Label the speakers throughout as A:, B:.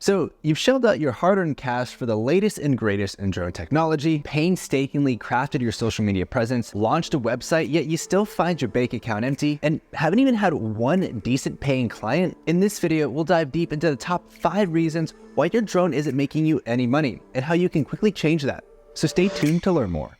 A: So you've shelled out your hard-earned cash for the latest and greatest in drone technology, painstakingly crafted your social media presence, launched a website, yet you still find your bank account empty, and haven't even had one decent paying client? In this video, we'll dive deep into the top 5 reasons why your drone isn't making you any money, and how you can quickly change that. So stay tuned to learn more.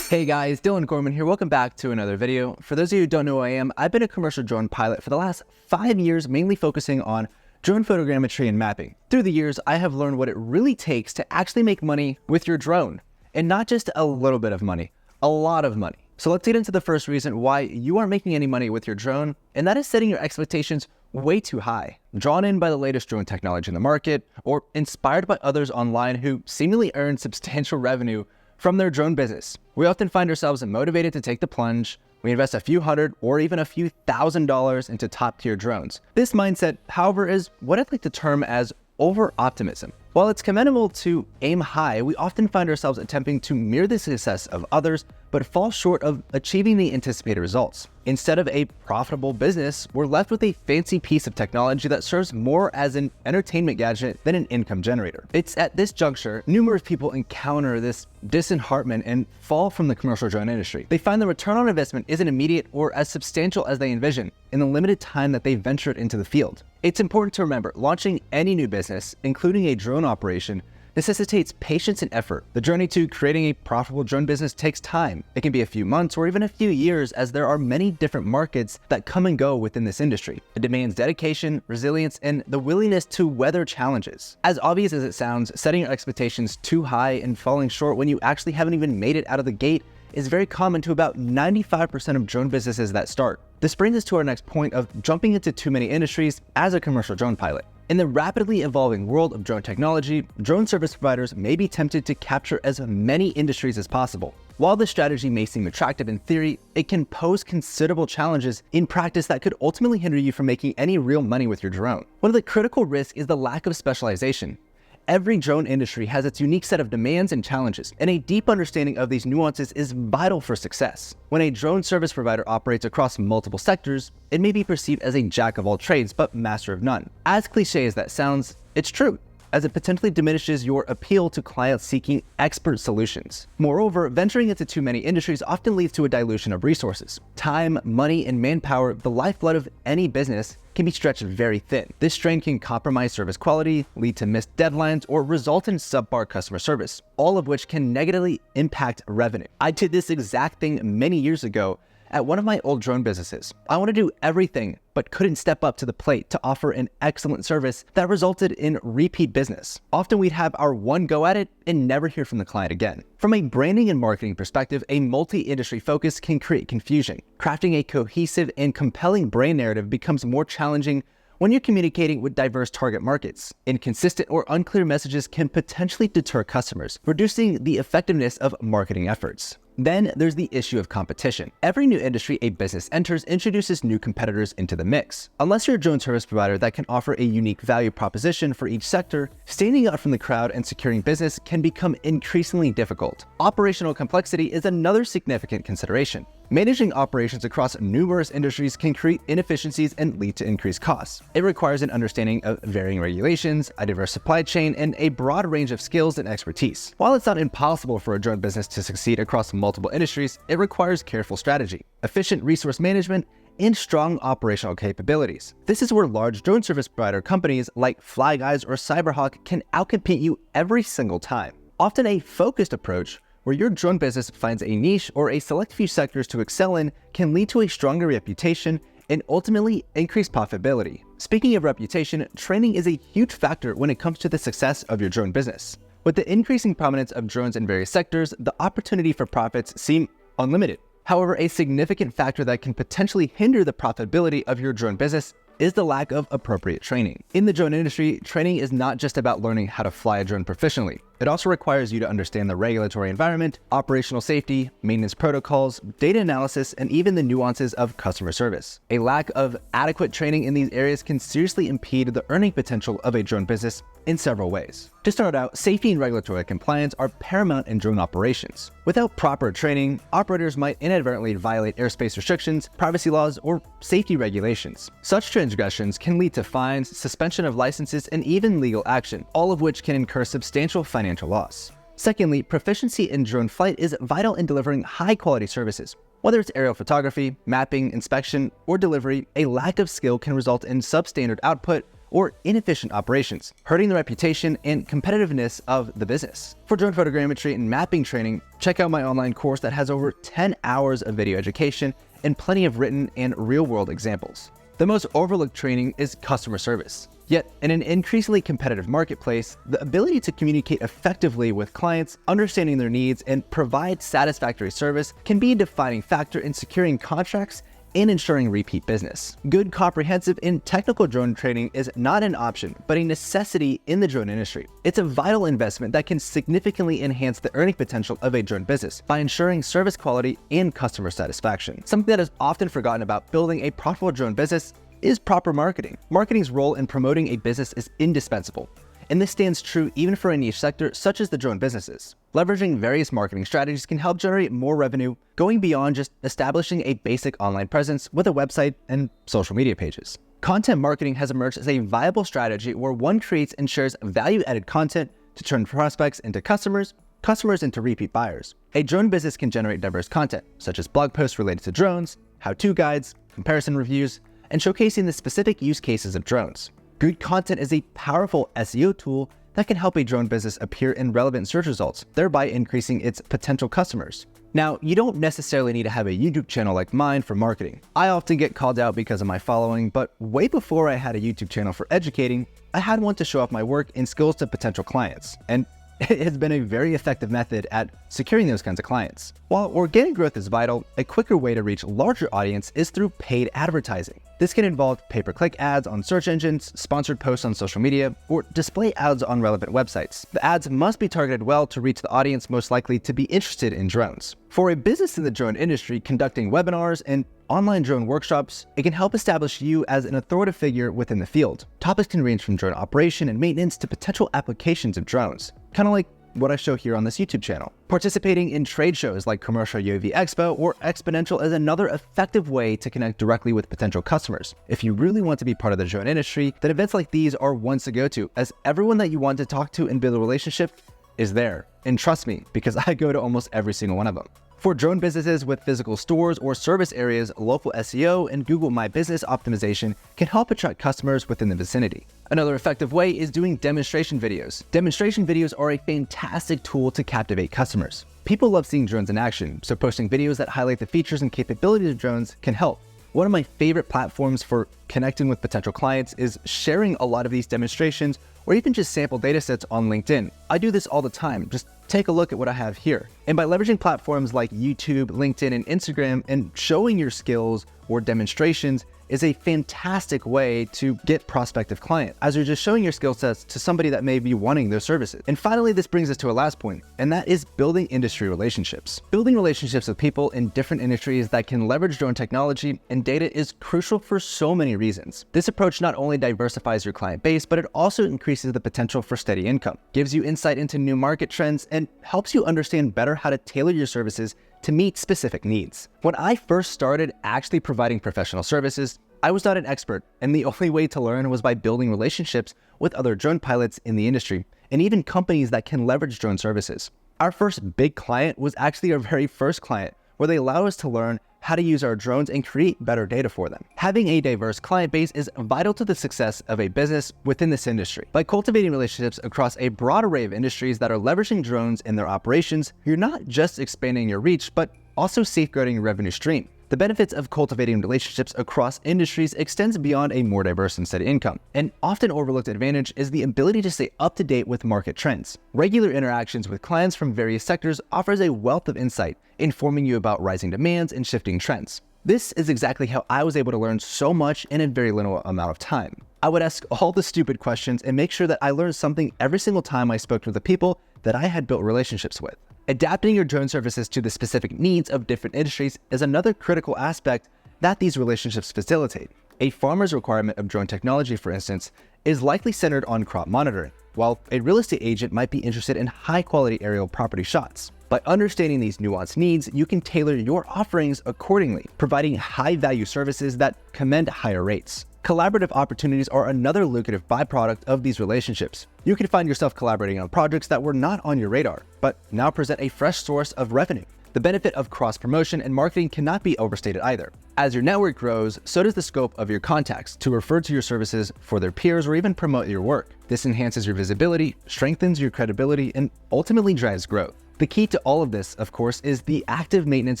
A: Hey guys, Dylan Gorman here. Welcome back to another video. For those of you who don't know who I am, I've been a commercial drone pilot for the last 5 years, mainly focusing on drone photogrammetry and mapping. Through the years, I have learned what it really takes to actually make money with your drone. And not just a little bit of money, a lot of money. So let's get into the first reason why you aren't making any money with your drone, and that is setting your expectations way too high. Drawn in by the latest drone technology in the market, or inspired by others online who seemingly earn substantial revenue from their drone business. We often find ourselves motivated to take the plunge. We invest a few hundred or even a few $1,000s into top-tier drones. This mindset, however, is what I'd like to term as over-optimism. While it's commendable to aim high, we often find ourselves attempting to mirror the success of others, but fall short of achieving the anticipated results. Instead of a profitable business, we're left with a fancy piece of technology that serves more as an entertainment gadget than an income generator. It's at this juncture, numerous people encounter this disheartenment and fall from the commercial drone industry. They find the return on investment isn't immediate or as substantial as they envision in the limited time that they've ventured into the field. It's important to remember, launching any new business, including a drone operation, necessitates patience and effort. The journey to creating a profitable drone business takes time. It can be a few months or even a few years, as there are many different markets that come and go within this industry. It demands dedication, resilience, and the willingness to weather challenges. As obvious as it sounds, setting your expectations too high and falling short when you actually haven't even made it out of the gate is very common to about 95% of drone businesses that start. This brings us to our next point of jumping into too many industries as a commercial drone pilot. In the rapidly evolving world of drone technology, drone service providers may be tempted to capture as many industries as possible. While this strategy may seem attractive in theory, it can pose considerable challenges in practice that could ultimately hinder you from making any real money with your drone. One of the critical risks is the lack of specialization. Every drone industry has its unique set of demands and challenges, and a deep understanding of these nuances is vital for success. When a drone service provider operates across multiple sectors, it may be perceived as a jack of all trades but master of none. As cliche as that sounds, it's true, as it potentially diminishes your appeal to clients seeking expert solutions. Moreover, venturing into too many industries often leads to a dilution of resources. Time, money, and manpower, the lifeblood of any business, can be stretched very thin. This strain can compromise service quality, lead to missed deadlines, or result in subpar customer service, all of which can negatively impact revenue. I did this exact thing many years ago at one of my old drone businesses. I want to do everything, but couldn't step up to the plate to offer an excellent service that resulted in repeat business. Often we'd have our one go at it and never hear from the client again. From a branding and marketing perspective, a multi-industry focus can create confusion. Crafting a cohesive and compelling brand narrative becomes more challenging when you're communicating with diverse target markets. Inconsistent or unclear messages can potentially deter customers, reducing the effectiveness of marketing efforts. Then there's the issue of competition. Every new industry a business enters introduces new competitors into the mix. Unless you're a drone service provider that can offer a unique value proposition for each sector, standing out from the crowd and securing business can become increasingly difficult. Operational complexity is another significant consideration. Managing operations across numerous industries can create inefficiencies and lead to increased costs. It requires an understanding of varying regulations, a diverse supply chain, and a broad range of skills and expertise. While it's not impossible for a drone business to succeed across multiple industries, it requires careful strategy, efficient resource management, and strong operational capabilities. This is where large drone service provider companies like Flyguys or Cyberhawk can outcompete you every single time. Often a focused approach, where your drone business finds a niche or a select few sectors to excel in, can lead to a stronger reputation and ultimately increased profitability. Speaking of reputation, training is a huge factor when it comes to the success of your drone business. With the increasing prominence of drones in various sectors, the opportunity for profits seem unlimited. However, a significant factor that can potentially hinder the profitability of your drone business is the lack of appropriate training. In the drone industry, training is not just about learning how to fly a drone proficiently. It also requires you to understand the regulatory environment, operational safety, maintenance protocols, data analysis, and even the nuances of customer service. A lack of adequate training in these areas can seriously impede the earning potential of a drone business in several ways. To start out, safety and regulatory compliance are paramount in drone operations. Without proper training, operators might inadvertently violate airspace restrictions, privacy laws, or safety regulations. Such transgressions can lead to fines, suspension of licenses, and even legal action, all of which can incur substantial financial loss. Secondly, proficiency in drone flight is vital in delivering high-quality services. Whether it's aerial photography, mapping, inspection, or delivery, a lack of skill can result in substandard output or inefficient operations, hurting the reputation and competitiveness of the business. For drone photogrammetry and mapping training, check out my online course that has over 10 hours of video education and plenty of written and real-world examples. The most overlooked training is customer service. Yet, in an increasingly competitive marketplace, the ability to communicate effectively with clients, understanding their needs, and provide satisfactory service can be a defining factor in securing contracts and ensuring repeat business. Good, comprehensive, and technical drone training is not an option, but a necessity in the drone industry. It's a vital investment that can significantly enhance the earning potential of a drone business by ensuring service quality and customer satisfaction. Something that is often forgotten about building a profitable drone business is proper marketing. Marketing's role in promoting a business is indispensable, and this stands true even for a niche sector such as the drone businesses. Leveraging various marketing strategies can help generate more revenue, going beyond just establishing a basic online presence with a website and social media pages. Content marketing has emerged as a viable strategy where one creates and shares value-added content to turn prospects into customers, customers into repeat buyers. A drone business can generate diverse content, such as blog posts related to drones, how-to guides, comparison reviews, and showcasing the specific use cases of drones. Good content is a powerful SEO tool that can help a drone business appear in relevant search results, thereby increasing its potential customers. Now, you don't necessarily need to have a YouTube channel like mine for marketing. I often get called out because of my following, but way before I had a YouTube channel for educating, I had one to show off my work and skills to potential clients, and it has been a very effective method at securing those kinds of clients. While organic growth is vital, a quicker way to reach larger audience is through paid advertising. This can involve pay-per-click ads on search engines, sponsored posts on social media, or display ads on relevant websites. The ads must be targeted well to reach the audience most likely to be interested in drones. For a business in the drone industry conducting webinars and online drone workshops, it can help establish you as an authoritative figure within the field. Topics can range from drone operation and maintenance to potential applications of drones, kind of like what I show here on this YouTube channel. Participating in trade shows like Commercial UAV Expo or Exponential is another effective way to connect directly with potential customers. If you really want to be part of the drone industry, then events like these are ones to go to, as everyone that you want to talk to and build a relationship is there. And trust me, because I go to almost every single one of them. For drone businesses with physical stores or service areas, local SEO and Google My Business optimization can help attract customers within the vicinity. Another effective way is doing demonstration videos. Demonstration videos are a fantastic tool to captivate customers. People love seeing drones in action, so posting videos that highlight the features and capabilities of drones can help. One of my favorite platforms for connecting with potential clients is sharing a lot of these demonstrations or even just sample datasets on LinkedIn. I do this all the time. Just take a look at what I have here. And by leveraging platforms like YouTube, LinkedIn, and Instagram and showing your skills or demonstrations is a fantastic way to get prospective clients, as you're just showing your skill sets to somebody that may be wanting those services. And finally, this brings us to a last point, and that is building industry relationships. Building relationships with people in different industries that can leverage drone technology and data is crucial for so many reasons. This approach not only diversifies your client base, but it also increases the potential for steady income, gives you insight into new market trends, and helps you understand better how to tailor your services to meet specific needs. When I first started actually providing professional services, I was not an expert, and the only way to learn was by building relationships with other drone pilots in the industry, and even companies that can leverage drone services. Our first big client was actually our very first client, where they allow us to learn how to use our drones and create better data for them. Having a diverse client base is vital to the success of a business within this industry. By cultivating relationships across a broad array of industries that are leveraging drones in their operations, you're not just expanding your reach, but also safeguarding your revenue stream. The benefits of cultivating relationships across industries extends beyond a more diverse and steady income. An often overlooked advantage is the ability to stay up to date with market trends. Regular interactions with clients from various sectors offers a wealth of insight, informing you about rising demands and shifting trends. This is exactly how I was able to learn so much in a very little amount of time. I would ask all the stupid questions and make sure that I learned something every single time I spoke to the people that I had built relationships with. Adapting your drone services to the specific needs of different industries is another critical aspect that these relationships facilitate. A farmer's requirement of drone technology, for instance, is likely centered on crop monitoring, while a real estate agent might be interested in high-quality aerial property shots. By understanding these nuanced needs, you can tailor your offerings accordingly, providing high-value services that command higher rates. Collaborative opportunities are another lucrative byproduct of these relationships. You can find yourself collaborating on projects that were not on your radar, but now present a fresh source of revenue. The benefit of cross-promotion and marketing cannot be overstated either. As your network grows, so does the scope of your contacts to refer to your services for their peers or even promote your work. This enhances your visibility, strengthens your credibility, and ultimately drives growth. The key to all of this, of course, is the active maintenance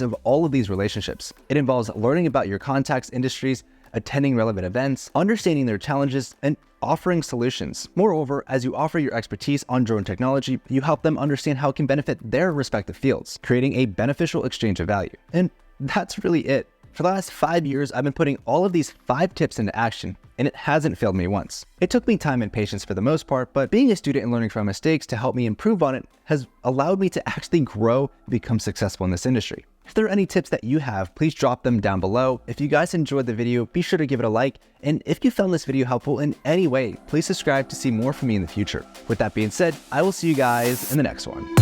A: of all of these relationships. It involves learning about your contacts' industries, attending relevant events, understanding their challenges, and offering solutions. Moreover, as you offer your expertise on drone technology, you help them understand how it can benefit their respective fields, creating a beneficial exchange of value. And that's really it. For the last 5 years, I've been putting all of these 5 tips into action, and it hasn't failed me once. It took me time and patience for the most part, but being a student and learning from mistakes to help me improve on it has allowed me to actually grow and become successful in this industry. If there are any tips that you have, please drop them down below. If you guys enjoyed the video, be sure to give it a like. And if you found this video helpful in any way, please subscribe to see more from me in the future. With that being said, I will see you guys in the next one.